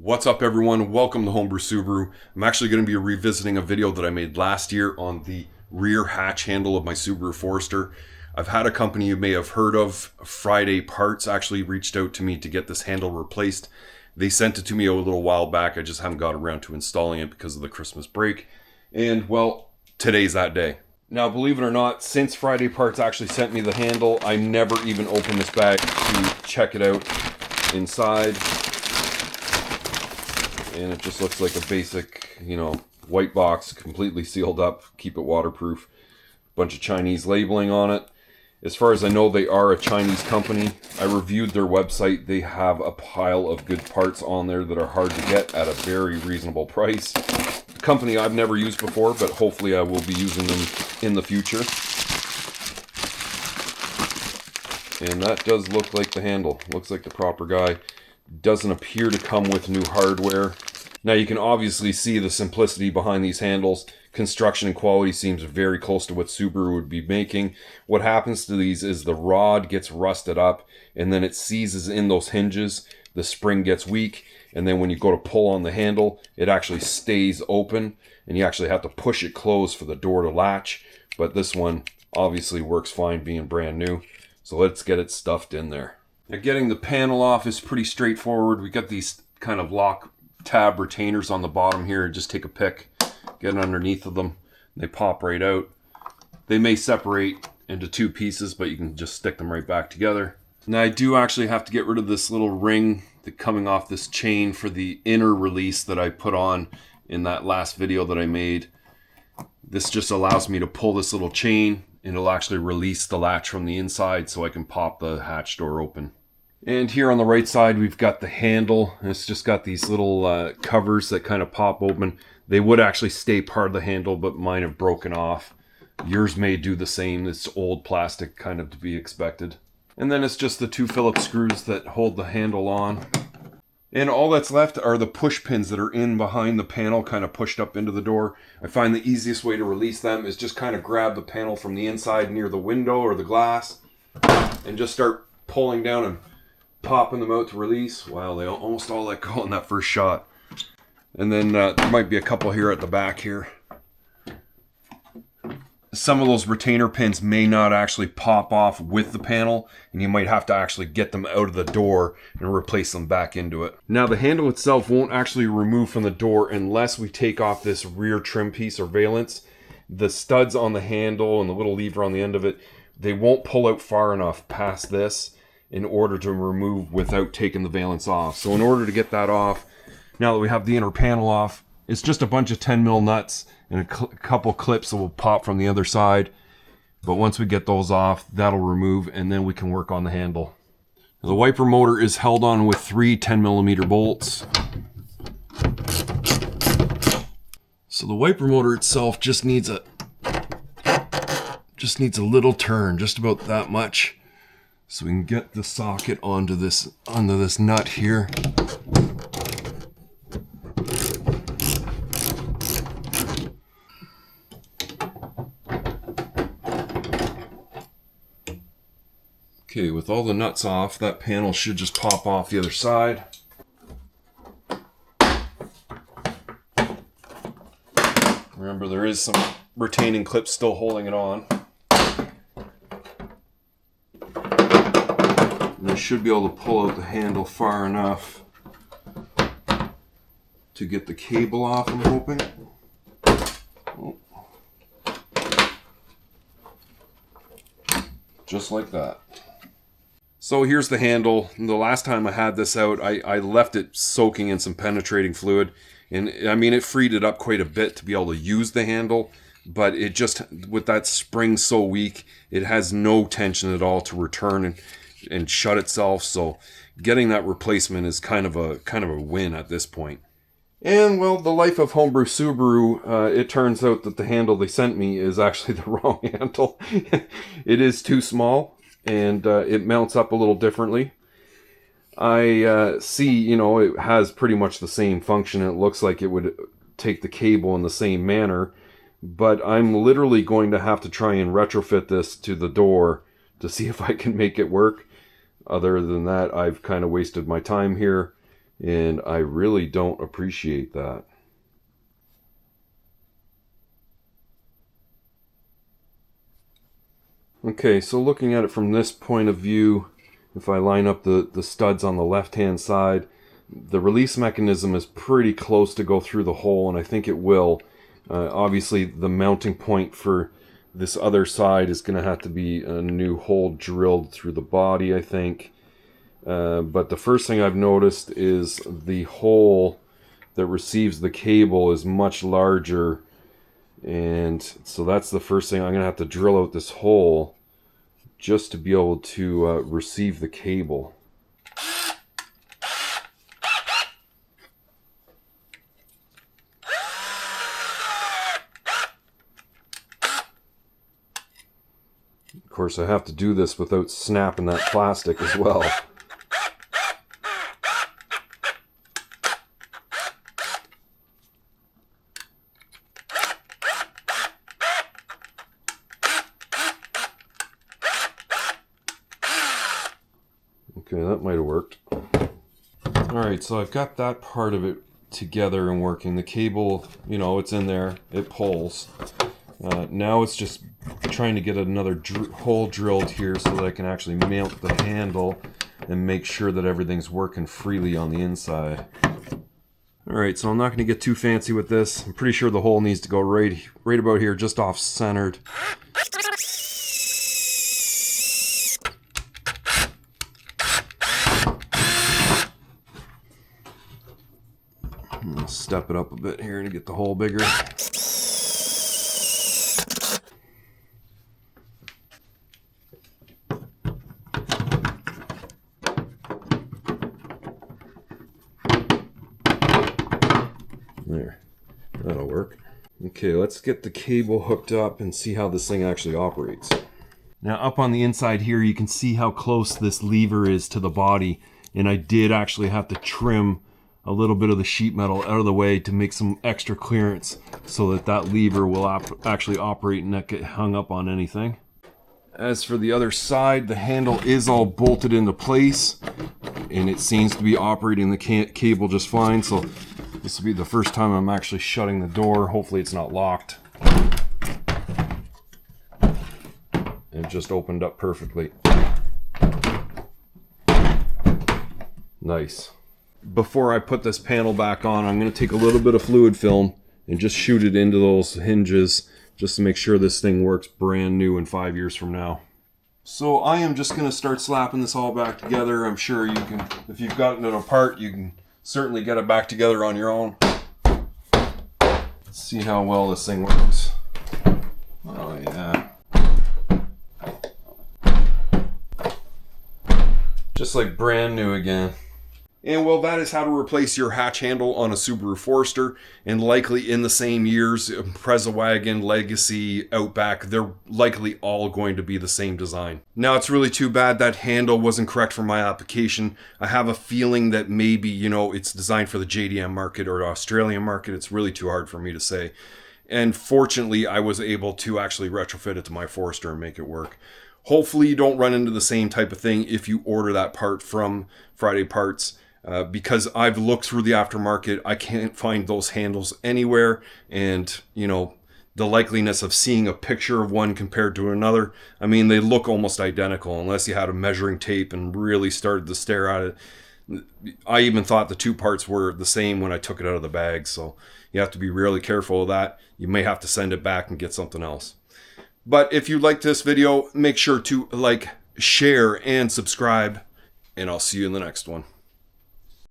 What's up everyone, welcome to Homebrew Subaru. I'm actually going to be revisiting a video that I made last year on the rear hatch handle of my Subaru Forester. I've had a company you may have heard of, FridayParts, actually reached out to me to get this handle replaced. They sent it to me a little while back, I just haven't got around to installing it because of the Christmas break. And well, today's that day. Now believe it or not, since FridayParts actually sent me the handle, I never even opened this bag to check it out inside. And it just looks like a basic, white box, completely sealed up, keep it waterproof. Bunch of Chinese labeling on it. As far as I know, they are a Chinese company. I reviewed their website. They have a pile of good parts on there that are hard to get at a very reasonable price. A company I've never used before, but hopefully I will be using them in the future. And that does look like the handle. Looks like the proper guy. Doesn't appear to come with new hardware. Now you can obviously see the simplicity behind these handles. Construction and quality seems very close to what Subaru would be making. What happens to these is the rod gets rusted up and then it seizes in those hinges. The spring gets weak, and then when you go to pull on the handle, it actually stays open and you actually have to push it closed for the door to latch. But this one obviously works fine being brand new. So let's get it stuffed in there. Now getting the panel off is pretty straightforward. We got these kind of lock tab retainers on the bottom here. Just take a pick, get underneath of them. They pop right out. They may separate into two pieces, but you can just stick them right back together. Now I do actually have to get rid of this little ring that coming off this chain for the inner release that I put on in that last video that I made. This just allows me to pull this little chain and it'll actually release the latch from the inside so I can pop the hatch door open. And here on the right side, we've got the handle. It's just got these little covers that kind of pop open. They would actually stay part of the handle, but mine have broken off. Yours may do the same. It's old plastic, kind of to be expected. And then it's just the two Phillips screws that hold the handle on. And all that's left are the push pins that are in behind the panel, kind of pushed up into the door. I find the easiest way to release them is just kind of grab the panel from the inside near the window or the glass and just start pulling down and popping them out to release. Wow, they almost all let go in that first shot. And then there might be a couple here at the back here. Some of those retainer pins may not actually pop off with the panel, and you might have to actually get them out of the door and replace them back into it. Now the handle itself won't actually remove from the door unless we take off this rear trim piece or valance. The studs on the handle and the little lever on the end of it, they won't pull out far enough past this in order to remove without taking the valance off. So in order to get that off, now that we have the inner panel off, it's just a bunch of 10 mil nuts and a couple clips that will pop from the other side. But once we get those off, that'll remove and then we can work on the handle. The wiper motor is held on with three 10mm bolts. So the wiper motor itself just needs a little turn, just about that much. So we can get the socket onto this nut here. Okay, with all the nuts off, that panel should just pop off the other side. Remember, there is some retaining clips still holding it on. And I should be able to pull out the handle far enough to get the cable off, I'm hoping. Oh. Just like that. So here's the handle. The last time I had this out, I left it soaking in some penetrating fluid. And I mean, it freed it up quite a bit to be able to use the handle. But it just, with that spring so weak, it has no tension at all to return and shut itself. So getting that replacement is kind of a win at this point. And well, the life of Homebrew Subaru, it turns out that the handle they sent me is actually the wrong handle. It is too small and it mounts up a little differently. I see, it has pretty much the same function. It looks like it would take the cable in the same manner, but I'm literally going to have to try and retrofit this to the door to see if I can make it work. Other than that, I've kind of wasted my time here. and I really don't appreciate that. Okay, so looking at it from this point of view, if I line up the studs on the left-hand side, the release mechanism is pretty close to go through the hole, and I think it will. Obviously, the mounting point for this other side is going to have to be a new hole drilled through the body, I think. But the first thing I've noticed is the hole that receives the cable is much larger, and so that's the first thing. I'm going to have to drill out this hole just to be able to receive the cable. Of course, I have to do this without snapping that plastic as well. Okay, that might have worked. Alright, so I've got that part of it together and working. The cable, you know, it's in there. It pulls. Now it's just trying to get another hole drilled here so that I can actually mount the handle and make sure that everything's working freely on the inside. Alright, so I'm not going to get too fancy with this. I'm pretty sure the hole needs to go right about here, just off-centered. I'm going to step it up a bit here to get the hole bigger. There, that'll work. Okay, let's get the cable hooked up and see how this thing actually operates. Now up on the inside here, you can see how close this lever is to the body, and I did actually have to trim a little bit of the sheet metal out of the way to make some extra clearance so that that lever will actually operate and not get hung up on anything. As for the other side, the handle is all bolted into place, and it seems to be operating the cable just fine. So this will be the first time I'm actually shutting the door. Hopefully it's not locked. It just opened up perfectly. Nice. Before I put this panel back on, I'm going to take a little bit of fluid film and just shoot it into those hinges just to make sure this thing works brand new in 5 years from now. So I am just going to start slapping this all back together. I'm sure you can, if you've gotten it apart, you can certainly get it back together on your own. Let's see how well this thing works. Oh yeah. Just like brand new again. And well, that is how to replace your hatch handle on a Subaru Forester, and likely in the same years, Impreza Wagon, Legacy, Outback, they're likely all going to be the same design. Now, it's really too bad that handle wasn't correct for my application. I have a feeling that maybe, you know, it's designed for the JDM market or Australian market. It's really too hard for me to say. And fortunately, I was able to actually retrofit it to my Forester and make it work. Hopefully, you don't run into the same type of thing if you order that part from FridayParts. Because I've looked through the aftermarket, I can't find those handles anywhere, and you know, the likeliness of seeing a picture of one compared to another, I mean, they look almost identical unless you had a measuring tape and really started to stare at it. I even thought the two parts were the same when I took it out of the bag, so you have to be really careful of that. You may have to send it back and get something else. But if you liked this video, make sure to like, share, and subscribe, and I'll see you in the next one.